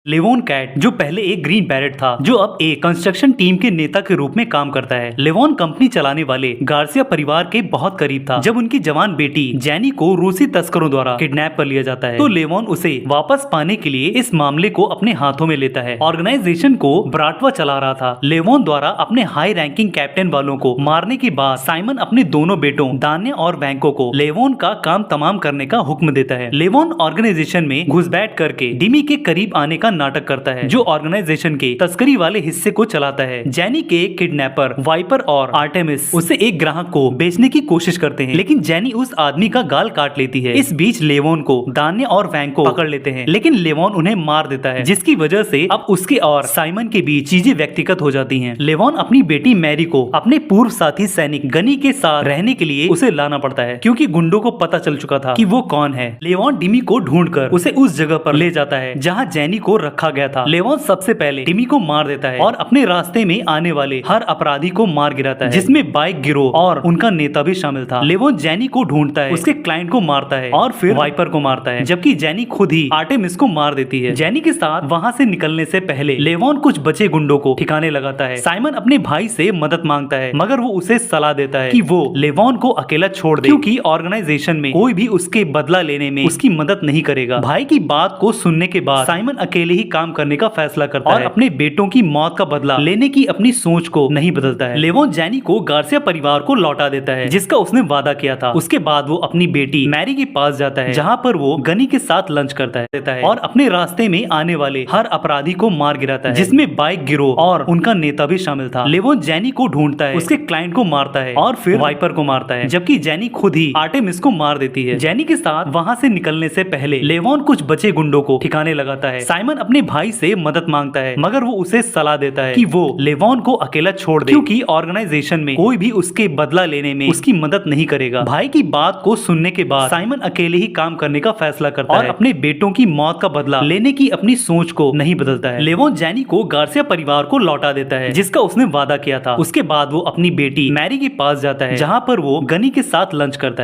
Levon cat जो पहले एक ग्रीन बैरेट था, जो अब एक कंस्ट्रक्शन टीम के नेता के रूप में काम करता है। लेवोन कंपनी चलाने वाले गार्सिया परिवार के बहुत करीब था। जब उनकी जवान बेटी जेनी को रूसी तस्करों द्वारा किडनैप कर लिया जाता है, तो लेवोन उसे वापस पाने के लिए इस मामले को अपने हाथों में लेता है। ऑर्गेनाइजेशन को ब्राटवा चला रहा था। लेवोन द्वारा अपने हाई रैंकिंग कैप्टन वालों को मारने के बाद साइमन अपने दोनों बेटों दान्य और वैंको को लेवोन का काम तमाम करने का हुक्म देता है। लेवोन ऑर्गेनाइजेशन में घुसपैठ करके डिमी के करीब आने का नाटक करता है, जो ऑर्गेनाइजेशन के तस्करी वाले हिस्से को चलाता है। जेनी के किडनैपर वाइपर और आर्टेमिस उसे एक ग्राहक को बेचने की कोशिश करते हैं, लेकिन जेनी उस आदमी का गाल काट लेती है। इस बीच लेवोन को दान्य और वैंक को पकड़ लेते हैं, लेकिन लेवोन उन्हें मार देता है, जिसकी वजह से अब उसके और साइमन के बीच चीजें व्यक्तिगत हो जाती हैं। लेवोन अपनी बेटी मैरी को अपने पूर्व साथी सैनिक गनी के साथ रहने के लिए उसे लाना पड़ता है, क्योंकि गुंडों को पता चल चुका था कि वो कौन है। लेवोन डिमी को ढूंढकर उसे उस जगह पर ले जाता है जहाँ जेनी को रखा गया था। लेवोन सबसे पहले डिमी को मार देता है और अपने रास्ते में आने वाले हर अपराधी को मार गिराता है, जिसमें बाइक गिरोह और उनका नेता भी शामिल था। लेवोन जेनी को ढूंढता है, उसके क्लाइंट को मारता है और फिर वाइपर को मारता है, जबकि जेनी खुद ही आर्टेमिस को मार देती है। जेनी के साथ वहाँ से निकलने से पहले लेवोन कुछ बचे गुंडों को ठिकाने लगाता है। साइमन अपने भाई से मदद मांगता है, मगर वो उसे सलाह देता है कि वो लेवोन को अकेला छोड़ दे, क्योंकि ऑर्गेनाइजेशन में कोई भी उसके बदला लेने में उसकी मदद नहीं करेगा। भाई की बात को सुनने के बाद साइमन अकेले ही काम करने का फैसला करता है और अपने बेटों की मौत का बदला लेने की अपनी सोच को नहीं बदलता है। लेवोन जेनी को गार्सिया परिवार को लौटा देता है, जिसका उसने वादा किया था। उसके बाद वो अपनी बेटी मैरी के पास जाता है, जहाँ पर वो गनी के साथ लंच करता है और अपने रास्ते में आने वाले हर अपराधी को मार गिराता है, जिसमें बाइक गिरोह और उनका नेता भी शामिल था। लेवोन जेनी को ढूंढता है, उसके क्लाइंट को मारता है और फिर वाइपर को मारता है, जबकि जेनी खुद ही आर्टेमिस को मार देती है। जेनी के साथ वहाँ से निकलने से पहले लेवोन कुछ बचे गुंडों को ठिकाने लगाता है। साइमन अपने भाई से मदद मांगता है, मगर वो उसे सलाह देता है कि वो लेवोन को अकेला छोड़ दे, क्योंकि ऑर्गेनाइजेशन में कोई भी उसके बदला लेने में उसकी मदद नहीं करेगा। भाई की बात को सुनने के बाद साइमन अकेले ही काम करने का फैसला करता है और अपने बेटों की मौत का बदला लेने की अपनी सोच को नहीं बदलता है। लेवोन जेनी को गार्सिया परिवार को लौटा देता है, जिसका उसने वादा किया था। उसके बाद वो अपनी बेटी मैरी के पास जाता है, जहाँ पर वो गनी के साथ लंच करता है।